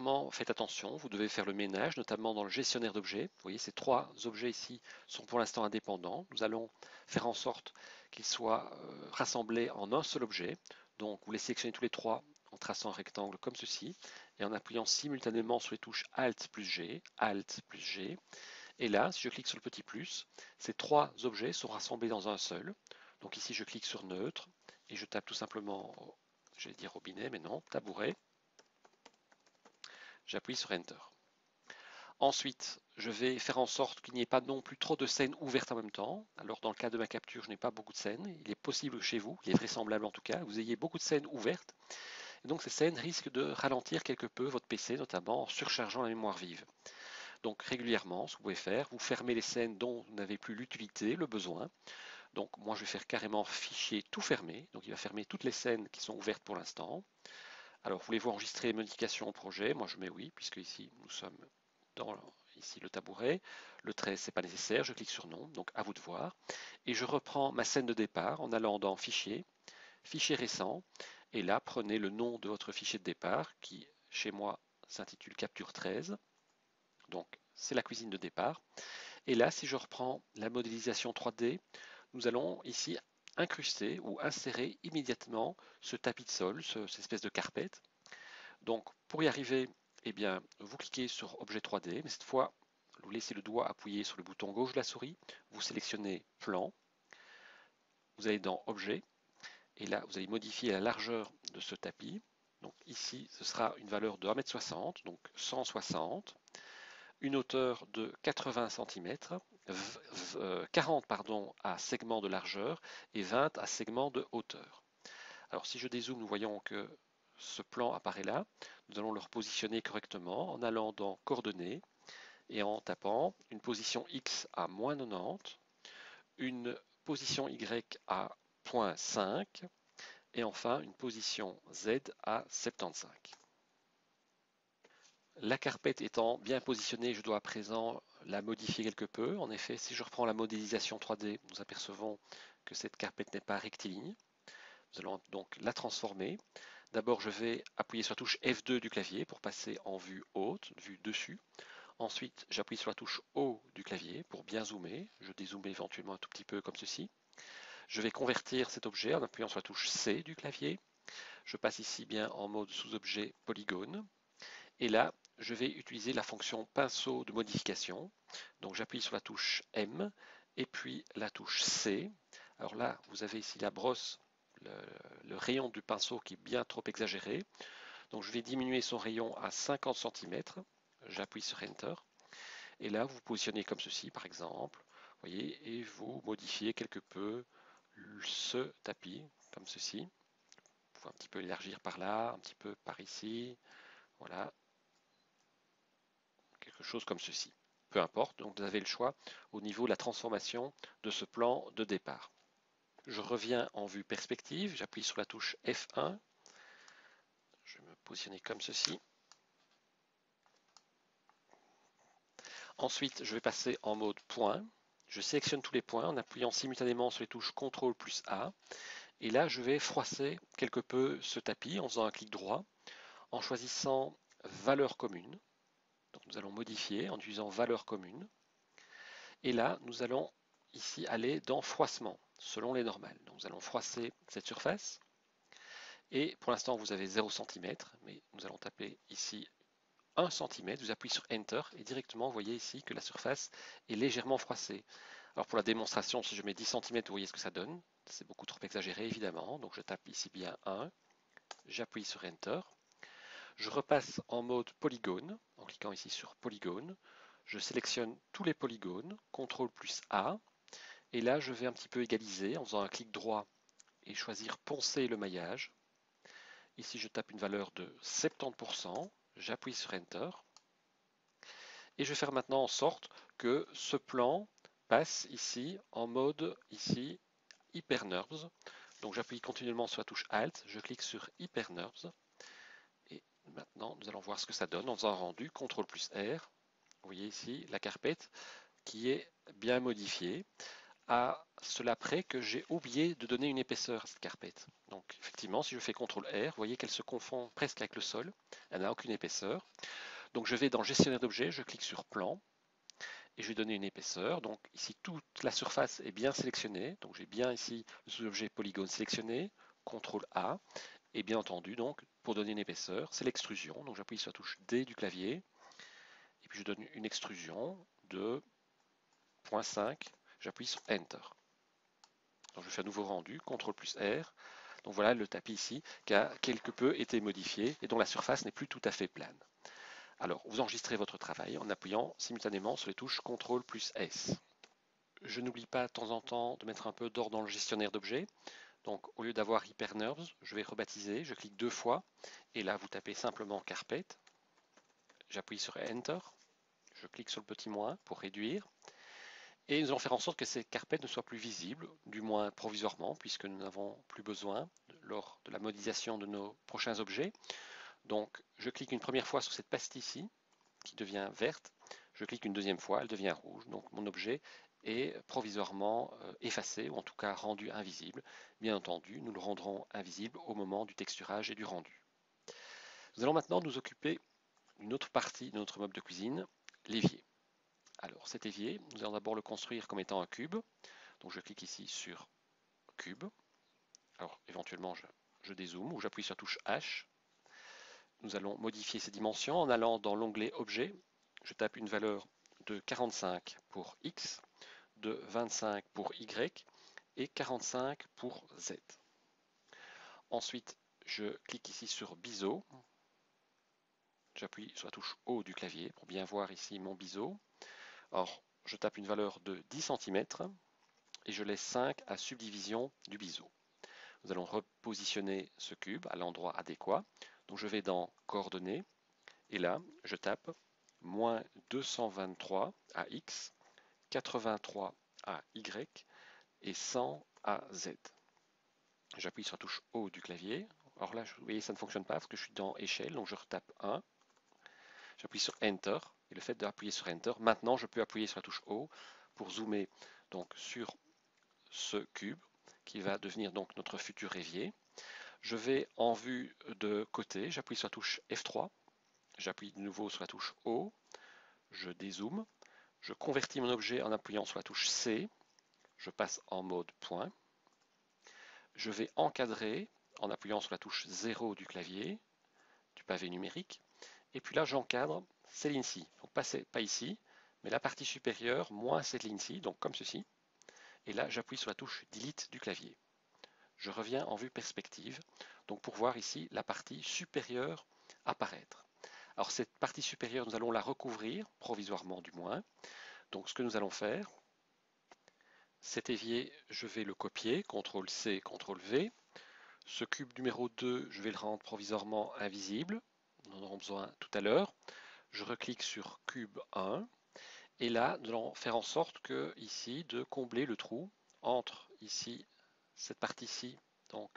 régulièrement, faites attention, vous devez faire le ménage, notamment dans le gestionnaire d'objets. Vous voyez, ces trois objets ici sont pour l'instant indépendants. Nous allons faire en sorte qu'ils soient rassemblés en un seul objet. Donc, vous les sélectionnez tous les trois en traçant un rectangle comme ceci et en appuyant simultanément sur les touches Alt plus G, Alt plus G. Et là, si je clique sur le petit plus, ces trois objets sont rassemblés dans un seul. Donc ici, je clique sur neutre et je tape tout simplement, j'allais dire robinet, mais non, tabouret. J'appuie sur Enter. Ensuite, je vais faire en sorte qu'il n'y ait pas non plus trop de scènes ouvertes en même temps. Alors dans le cas de ma capture, je n'ai pas beaucoup de scènes. Il est possible chez vous, il est vraisemblable en tout cas, que vous ayez beaucoup de scènes ouvertes. Et donc ces scènes risquent de ralentir quelque peu votre PC, notamment en surchargeant la mémoire vive. Donc régulièrement, ce que vous pouvez faire, vous fermez les scènes dont vous n'avez plus l'utilité, le besoin. Donc moi je vais faire carrément fichier tout fermé. Donc il va fermer toutes les scènes qui sont ouvertes pour l'instant. Alors voulez-vous enregistrer les modifications au projet? Moi je mets oui, puisque ici nous sommes dans ici le tabouret. Le trait, c'est pas nécessaire, je clique sur non, donc à vous de voir. Et je reprends ma scène de départ en allant dans Fichier, Fichier récent, et là prenez le nom de votre fichier de départ qui chez moi s'intitule Capture 13. Donc c'est la cuisine de départ. Et là, si je reprends la modélisation 3D, nous allons ici incruster ou insérer immédiatement ce tapis de sol, cette espèce de carpette. Donc pour y arriver, eh bien, vous cliquez sur Objet 3D, mais cette fois, vous laissez le doigt appuyé sur le bouton gauche de la souris, vous sélectionnez Plan, vous allez dans Objet, et là, vous allez modifier la largeur de ce tapis. Donc ici, ce sera une valeur de 1,60 m, donc 160, une hauteur de 80 cm, 40 à segment de largeur et 20 à segment de hauteur. Alors si je dézoome, nous voyons que ce plan apparaît là. Nous allons le repositionner correctement en allant dans Coordonnées et en tapant une position X à moins 90, une position Y à 0,5 et enfin une position Z à 75. La carpette étant bien positionnée, je dois à présent la modifier quelque peu. En effet, si je reprends la modélisation 3D, nous apercevons que cette carpette n'est pas rectiligne. Nous allons donc la transformer. D'abord, je vais appuyer sur la touche F2 du clavier pour passer en vue haute, vue dessus. Ensuite, j'appuie sur la touche O du clavier pour bien zoomer. Je dézoome éventuellement un tout petit peu comme ceci. Je vais convertir cet objet en appuyant sur la touche C du clavier. Je passe ici bien en mode sous-objet polygone. Et là, je vais utiliser la fonction pinceau de modification. Donc j'appuie sur la touche M et puis la touche C. Alors là, vous avez ici la brosse, le rayon du pinceau qui est bien trop exagéré. Donc je vais diminuer son rayon à 50 cm. J'appuie sur Enter. Et là, vous positionnez comme ceci, par exemple. Vous voyez, et vous modifiez quelque peu ce tapis, comme ceci. Vous pouvez un petit peu élargir par là, un petit peu par ici. Voilà, quelque chose comme ceci. Peu importe, donc vous avez le choix au niveau de la transformation de ce plan de départ. Je reviens en vue perspective, j'appuie sur la touche F1. Je vais me positionner comme ceci. Ensuite, je vais passer en mode point. Je sélectionne tous les points en appuyant simultanément sur les touches CTRL plus A. Et là, je vais froisser quelque peu ce tapis en faisant un clic droit, en choisissant valeur commune. Donc nous allons modifier en utilisant valeur commune. Et là, nous allons ici aller dans froissement, selon les normales. Donc nous allons froisser cette surface. Et pour l'instant, vous avez 0 cm, mais nous allons taper ici 1 cm. Vous appuyez sur Enter et directement, vous voyez ici que la surface est légèrement froissée. Alors pour la démonstration, si je mets 10 cm, vous voyez ce que ça donne. C'est beaucoup trop exagéré, évidemment. Donc je tape ici bien 1. J'appuie sur Enter. Je repasse en mode polygone, en cliquant ici sur polygone. Je sélectionne tous les polygones, CTRL plus A. Et là, je vais un petit peu égaliser en faisant un clic droit et choisir poncer le maillage. Ici, je tape une valeur de 70%. J'appuie sur Enter. Et je vais faire maintenant en sorte que ce plan passe ici en mode ici Hyper Nerves. Donc j'appuie continuellement sur la touche Alt, je clique sur Hyper Nerves. Et maintenant, nous allons voir ce que ça donne en faisant un rendu, CTRL plus R. Vous voyez ici la carpette qui est bien modifiée. à cela près que j'ai oublié de donner une épaisseur à cette carpette. Donc effectivement, si je fais CTRL R, vous voyez qu'elle se confond presque avec le sol. Elle n'a aucune épaisseur. Donc je vais dans Gestionnaire d'objets, je clique sur Plan et je vais donner une épaisseur. Donc ici, toute la surface est bien sélectionnée. Donc j'ai bien ici le sous-objet polygone sélectionné. CTRL A. Et bien entendu, donc, pour donner une épaisseur, c'est l'extrusion. Donc j'appuie sur la touche D du clavier. Et puis je donne une extrusion de 0,5. J'appuie sur Enter. Donc je fais un nouveau rendu, CTRL plus R. Donc voilà le tapis ici qui a quelque peu été modifié et dont la surface n'est plus tout à fait plane. Alors vous enregistrez votre travail en appuyant simultanément sur les touches CTRL plus S. Je n'oublie pas de temps en temps de mettre un peu d'ordre dans le gestionnaire d'objets. Donc au lieu d'avoir HyperNerves, je vais rebaptiser, je clique 2 fois et là vous tapez simplement Carpet. J'appuie sur Enter, je clique sur le petit moins pour réduire. Et nous allons faire en sorte que ces carpettes ne soient plus visibles, du moins provisoirement, puisque nous n'avons plus besoin lors de la modélisation de nos prochains objets. Donc je clique une première fois sur cette pastille-ci, qui devient verte. Je clique une deuxième fois, elle devient rouge. Donc mon objet est provisoirement effacé, ou en tout cas rendu invisible. Bien entendu, nous le rendrons invisible au moment du texturage et du rendu. Nous allons maintenant nous occuper d'une autre partie de notre meuble de cuisine, l'évier. Alors cet évier, nous allons d'abord le construire comme étant un cube. Donc je clique ici sur cube. Alors éventuellement je dézoome ou j'appuie sur la touche H. Nous allons modifier ses dimensions en allant dans l'onglet Objet. Je tape une valeur de 45 pour X, de 25 pour Y et 45 pour Z. Ensuite, je clique ici sur biseau. J'appuie sur la touche O du clavier pour bien voir ici mon biseau. Alors, je tape une valeur de 10 cm et je laisse 5 à subdivision du biseau. Nous allons repositionner ce cube à l'endroit adéquat. Donc je vais dans Coordonnées et là, je tape moins 223 à X, 83 à Y et 100 à Z. J'appuie sur la touche O du clavier. Alors là, vous voyez, ça ne fonctionne pas parce que je suis dans échelle, donc je retape 1. J'appuie sur Enter et le fait d'appuyer sur Enter, maintenant je peux appuyer sur la touche O pour zoomer donc sur ce cube qui va devenir donc notre futur évier. Je vais en vue de côté, j'appuie sur la touche F3, j'appuie de nouveau sur la touche O, je dézoome, je convertis mon objet en appuyant sur la touche C, je passe en mode point, je vais encadrer en appuyant sur la touche 0 du clavier, du pavé numérique, et puis là j'encadre ces lignes-ci, donc pas ici, mais la partie supérieure moins cette ligne-ci, donc comme ceci, et là j'appuie sur la touche Delete du clavier. Je reviens en vue perspective, donc pour voir ici la partie supérieure apparaître. Alors cette partie supérieure, nous allons la recouvrir, provisoirement du moins. Donc ce que nous allons faire, cet évier, je vais le copier, CTRL-C, CTRL-V. Ce cube numéro 2, je vais le rendre provisoirement invisible. Nous en aurons besoin tout à l'heure. Je reclique sur cube 1. Et là, nous allons faire en sorte que, ici, de combler le trou entre ici, cette partie-ci, donc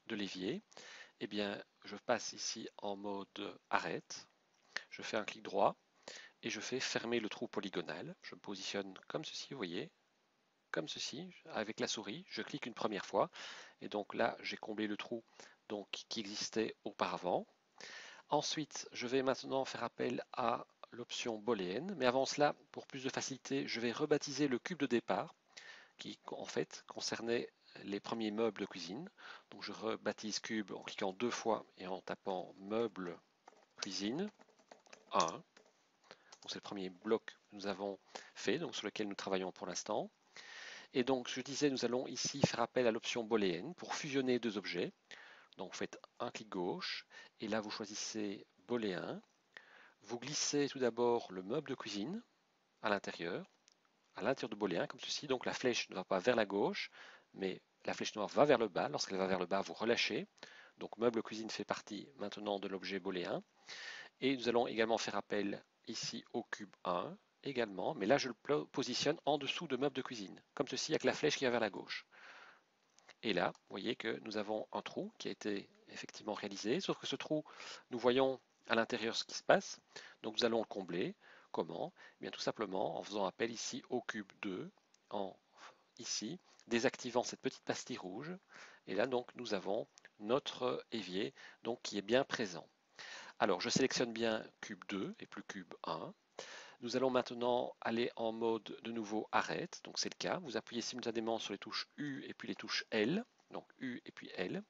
de l'évier. Eh bien, je passe ici en mode arrête. Je fais un clic droit et je fais fermer le trou polygonal. Je me positionne comme ceci, vous voyez, comme ceci, avec la souris. Je clique une première fois et donc là, j'ai comblé le trou donc, qui existait auparavant. Ensuite, je vais maintenant faire appel à l'option booléenne, mais avant cela, pour plus de facilité, je vais rebaptiser le cube de départ qui en fait concernait les premiers meubles de cuisine. Donc je rebaptise cube en cliquant 2 fois et en tapant meuble cuisine 1. C'est le premier bloc que nous avons fait, donc sur lequel nous travaillons pour l'instant. Et donc je disais, nous allons ici faire appel à l'option booléenne pour fusionner deux objets. Donc vous faites un clic gauche et là vous choisissez booléen. Vous glissez tout d'abord le meuble de cuisine à l'intérieur de booléen comme ceci. Donc la flèche ne va pas vers la gauche, mais la flèche noire va vers le bas. Lorsqu'elle va vers le bas, vous relâchez. Donc meuble cuisine fait partie maintenant de l'objet booléen. Et nous allons également faire appel ici au cube 1 également, mais là je le positionne en dessous de meuble de cuisine, comme ceci avec la flèche qui va vers la gauche. Et là, vous voyez que nous avons un trou qui a été effectivement réalisé, sauf que ce trou, nous voyons à l'intérieur ce qui se passe, donc nous allons le combler. Comment? Eh bien tout simplement en faisant appel ici au cube 2, en ici, désactivant cette petite pastille rouge. Et là, donc, nous avons notre évier donc, qui est bien présent. Alors, je sélectionne bien cube 2 et plus cube 1. Nous allons maintenant aller en mode de nouveau arrête, donc c'est le cas. Vous appuyez simultanément sur les touches U et puis les touches L, donc U et puis L.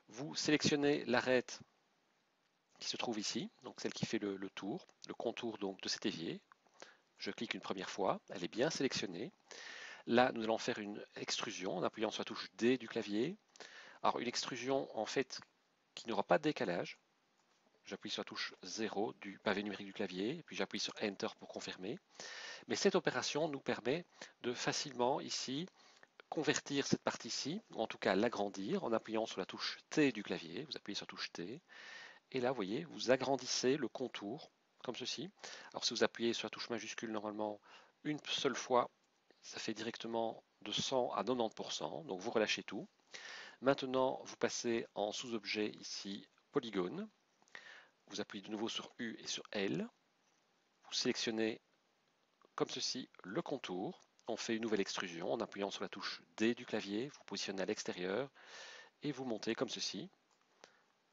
Vous sélectionnez l'arête qui se trouve ici, donc celle qui fait le tour, le contour donc de cet évier. Je clique une première fois, elle est bien sélectionnée. Là, nous allons faire une extrusion en appuyant sur la touche D du clavier. Alors, une extrusion, en fait, qui n'aura pas de décalage. J'appuie sur la touche 0 du pavé numérique du clavier, et puis j'appuie sur Enter pour confirmer. Mais cette opération nous permet de facilement, ici, convertir cette partie-ci, ou en tout cas l'agrandir, en appuyant sur la touche T du clavier. Vous appuyez sur la touche T, et là, vous voyez, vous agrandissez le contour, comme ceci. Alors, si vous appuyez sur la touche majuscule, normalement, une seule fois, ça fait directement de 100 à 90%, donc vous relâchez tout. Maintenant, vous passez en sous-objet ici, polygone. Vous appuyez de nouveau sur U et sur L. Vous sélectionnez comme ceci le contour. On fait une nouvelle extrusion en appuyant sur la touche D du clavier. Vous positionnez à l'extérieur et vous montez comme ceci.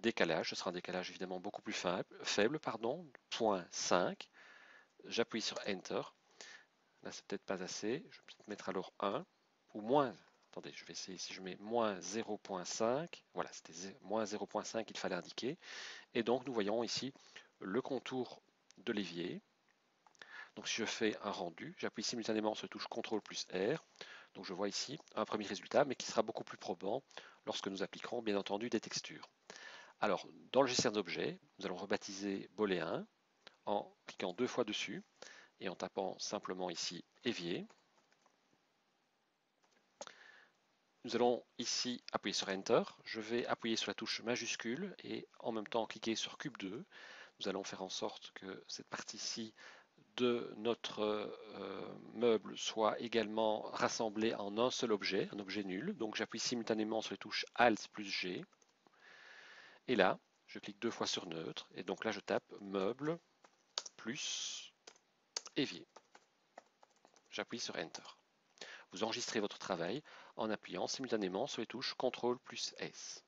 Décalage, ce sera un décalage évidemment beaucoup plus faible, pardon, 0.5. J'appuie sur Enter. Là, c'est peut-être pas assez. Je vais peut-être mettre alors 1 ou moins. Attendez, je vais essayer si je mets moins 0.5. Voilà, c'était moins 0.5 qu'il fallait indiquer. Et donc, nous voyons ici le contour de l'évier. Donc, si je fais un rendu, j'appuie simultanément sur la touche CTRL plus R. Donc, je vois ici un premier résultat, mais qui sera beaucoup plus probant lorsque nous appliquerons, bien entendu, des textures. Alors, dans le gestionnaire d'objets, nous allons rebaptiser Booléen en cliquant 2 fois dessus et en tapant simplement ici évier. Nous allons ici appuyer sur Enter. Je vais appuyer sur la touche majuscule et en même temps cliquer sur Cube 2. Nous allons faire en sorte que cette partie-ci de notre meuble soit également rassemblée en un seul objet, un objet nul. Donc j'appuie simultanément sur les touches Alt plus G. Et là, je clique 2 fois sur neutre. Et donc là, je tape meuble plus évier. J'appuie sur Enter. Vous enregistrez votre travail en appuyant simultanément sur les touches CTRL plus S.